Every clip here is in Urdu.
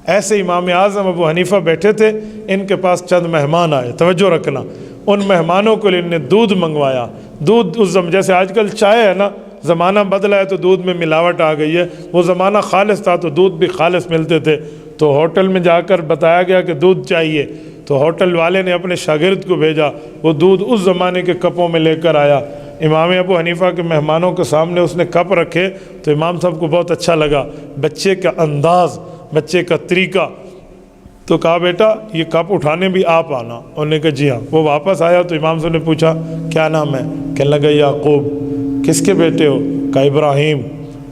ایسے امام اعظم ابو حنیفہ بیٹھے تھے، ان کے پاس چند مہمان آئے، توجہ رکھنا، ان مہمانوں کے لیے ان نے دودھ منگوایا۔ دودھ اس جیسے آج کل چائے ہے نا، زمانہ بدلا ہے تو دودھ میں ملاوٹ آ گئی ہے، وہ زمانہ خالص تھا تو دودھ بھی خالص ملتے تھے۔ تو ہوٹل میں جا کر بتایا گیا کہ دودھ چاہیے، تو ہوٹل والے نے اپنے شاگرد کو بھیجا، وہ دودھ اس زمانے کے کپوں میں لے کر آیا۔ امام ابو حنیفہ کے مہمانوں کے سامنے اس نے کپ رکھے تو امام صاحب کو بہت اچھا لگا، بچے کا انداز، بچے کا طریقہ، تو کہا بیٹا یہ کپ اٹھانے بھی آپ آنا۔ انہوں نے کہا جی ہاں۔ وہ واپس آیا تو امام صاحب نے پوچھا کیا نام ہے؟ کہنے لگا یعقوب۔ کس کے بیٹے ہو؟ کہا ابراہیم۔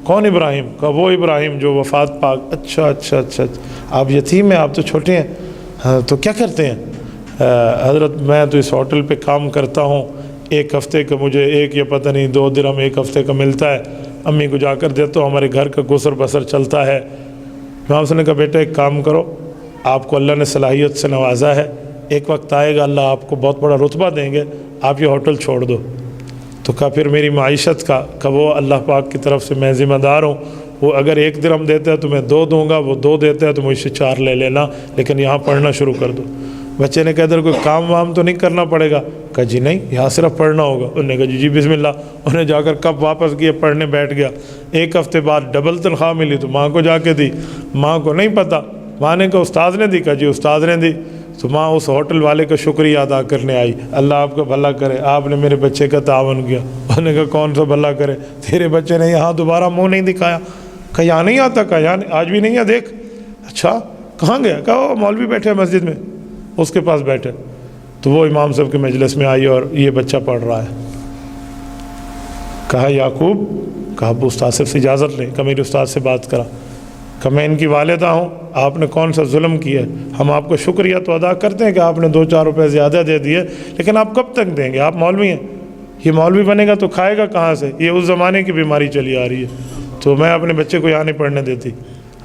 کون ابراہیم؟ کہا وہ ابراہیم جو وفات پاک۔ اچھا اچھا اچھا، آپ یتیم ہیں، آپ تو چھوٹے ہیں، ہاں تو کیا کرتے ہیں؟ حضرت میں تو اس ہوٹل پہ کام کرتا ہوں، ایک ہفتے کا مجھے ایک یا پتہ نہیں 2 درہم ایک ہفتے کا ملتا ہے، امی کو جا کر دیتا ہوں، ہمارے گھر کا گزر بسر چلتا ہے۔ امام صاحب نے کہا بیٹا ایک کام کرو، آپ کو اللہ نے صلاحیت سے نوازا ہے، ایک وقت آئے گا اللہ آپ کو بہت بڑا رتبہ دیں گے، آپ یہ ہوٹل چھوڑ دو۔ تو کہا پھر میری معیشت کا، کہ وہ اللہ پاک کی طرف سے میں ذمہ دار ہوں، وہ اگر 1 درہم دیتا ہے تو میں 2 دوں گا، وہ 2 دیتا ہے تو مجھ سے 4 لے لینا، لیکن یہاں پڑھنا شروع کر دو۔ بچے نے کہا ادھر کوئی کام وام تو نہیں کرنا پڑے گا؟ کہا جی نہیں، یہاں صرف پڑھنا ہوگا۔ انہوں نے کہا جی بسم اللہ۔ انہوں نے جا کر کب واپس کیے، پڑھنے بیٹھ گیا۔ 1 ہفتے بعد ڈبل تنخواہ ملی تو ماں کو جا کے دی، ماں کو نہیں پتہ، ماں نے کہا استاد نے دی؟ کہا جی استاد نے دی۔ تو ماں اس ہوٹل والے کا شکریہ ادا کرنے آئی، اللہ آپ کا بھلا کرے، آپ نے میرے بچے کا تعاون کیا۔ انہوں نے کہا کون سا بھلا کرے؟ تیرے بچے نے یہاں دوبارہ منہ نہیں دکھایا۔ کہا یہاں نہیں آتا؟ کہا یہاں آج بھی نہیں ہے، دیکھ۔ اچھا کہاں گیا؟ کہا وہ مولوی بیٹھے ہیں مسجد میں، اس کے پاس بیٹھے۔ تو وہ امام صاحب کے مجلس میں آئی اور یہ بچہ پڑھ رہا ہے۔ کہا یعقوب، کہا ابو استاد سے اجازت لیں، کہ میرے استاد سے بات کرا، کہ میں ان کی والدہ ہوں، آپ نے کون سا ظلم کیا ہے؟ ہم آپ کو شکریہ تو ادا کرتے ہیں کہ آپ نے 2-4 روپے زیادہ دے دیے، لیکن آپ کب تک دیں گے؟ آپ مولوی ہیں، یہ مولوی بنے گا تو کھائے گا کہاں سے؟ یہ اس زمانے کی بیماری چلی آ رہی ہے، تو میں اپنے بچے کو یہاں نہیں پڑھنے دیتی،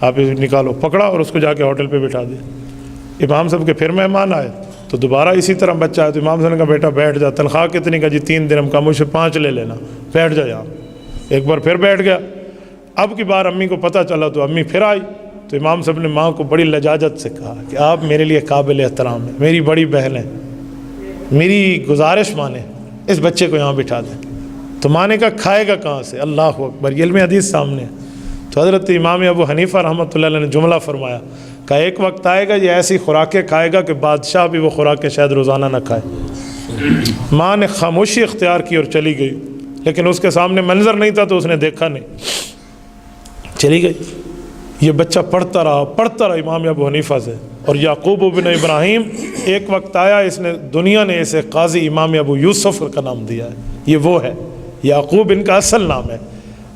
آپ اسے نکالو۔ پکڑا اور اس کو جا کے ہوٹل پہ بٹھا دیا۔ امام صاحب کے پھر مہمان آئے تو دوبارہ اسی طرح بچہ آیا تو امام صاحب نے کہا بیٹا بیٹھ جا، تنخواہ کتنی؟ کا جی 3 درہم کا، مجھ سے 5 لے لینا، بیٹھ جا یہاں۔ ایک بار پھر بیٹھ گیا۔ اب کی بار امی کو پتہ چلا تو امی پھر آئی تو امام صاحب نے ماں کو بڑی لجاجت سے کہا کہ آپ میرے لیے قابل احترام ہیں، میری بڑی بہن ہیں، میری گزارش مانیں، اس بچے کو یہاں بٹھا دیں۔ تو ماں نے کہا کھائے گا کہاں سے؟ اللہ اکبر، یہ علم حدیث سامنے ہے۔ تو حضرت امام ابو حنیفہ رحمۃ اللہ علیہ نے جملہ فرمایا کہ ایک وقت آئے گا یہ ایسی خوراکیں کھائے گا کہ بادشاہ بھی وہ خوراکیں شاید روزانہ نہ کھائے۔ ماں نے خاموشی اختیار کی اور چلی گئی، لیکن اس کے سامنے منظر نہیں تھا تو اس نے دیکھا نہیں، چلی گئی۔ یہ بچہ پڑھتا رہا امام ابو حنیفہ سے، اور یعقوب بن ابراہیم ایک وقت آیا، اس نے دنیا نے اسے قاضی امام ابو یوسف کا نام دیا ہے، یہ وہ ہے، یعقوب ان کا اصل نام ہے،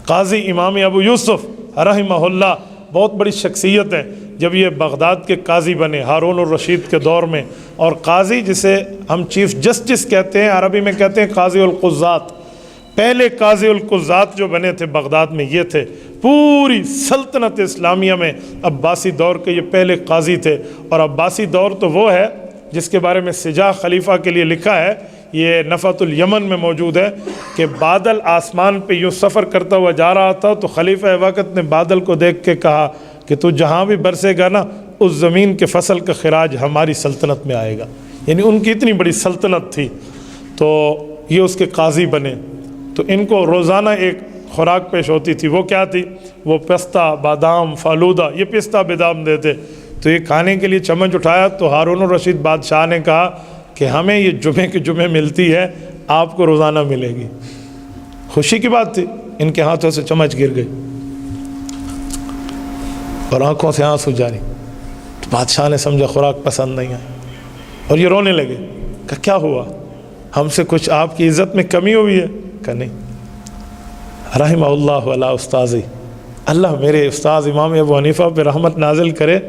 قاضی امام ابو یوسف رحمہ اللہ، بہت بڑی شخصیت ہے۔ جب یہ بغداد کے قاضی بنے ہارون الرشید کے دور میں، اور قاضی جسے ہم چیف جسٹس کہتے ہیں، عربی میں کہتے ہیں قاضی القضات، پہلے قاضی القضات جو بنے تھے بغداد میں یہ تھے، پوری سلطنت اسلامیہ میں عباسی دور کے یہ پہلے قاضی تھے۔ اور عباسی دور تو وہ ہے جس کے بارے میں سجا خلیفہ کے لیے لکھا ہے، یہ نفحۃ الیمن میں موجود ہے، کہ بادل آسمان پہ یوں سفر کرتا ہوا جا رہا تھا تو خلیفہ وقت نے بادل کو دیکھ کے کہا کہ تو جہاں بھی برسے گا نا، اس زمین کے فصل کا خراج ہماری سلطنت میں آئے گا، یعنی ان کی اتنی بڑی سلطنت تھی۔ تو یہ اس کے قاضی بنے، تو ان کو روزانہ ایک خوراک پیش ہوتی تھی، وہ کیا تھی؟ وہ پستہ، بادام، فالودہ، یہ پستہ بادام دیتے۔ تو یہ کھانے کے لیے چمچ اٹھایا تو ہارون الرشید بادشاہ نے کہا کہ ہمیں یہ جمعے کے جمعے ملتی ہے، آپ کو روزانہ ملے گی۔ خوشی کی بات تھی، ان کے ہاتھوں سے چمچ گر گئی اور آنکھوں سے آنسو جاری۔ تو بادشاہ نے سمجھا خوراک پسند نہیں آئی اور یہ رونے لگے، کہ کیا ہوا؟ ہم سے کچھ آپ کی عزت میں کمی ہوئی ہے؟ کہ نہیں۔ رحمہ اللہ علی استاذی، اللہ میرے استاذ امام ابو حنیفہ پہ رحمت نازل کرے،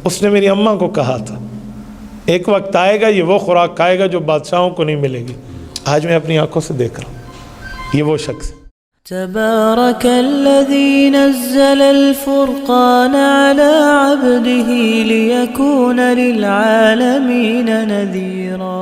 اس نے میری اماں کو کہا تھا ایک وقت آئے گا یہ وہ خوراک کھائے گا جو بادشاہوں کو نہیں ملے گی۔ آج میں اپنی آنکھوں سے دیکھ رہا ہوں، یہ وہ شخص۔ تبارك الذي نزل الفرقان على عبده ليكون للعالمين نذيرا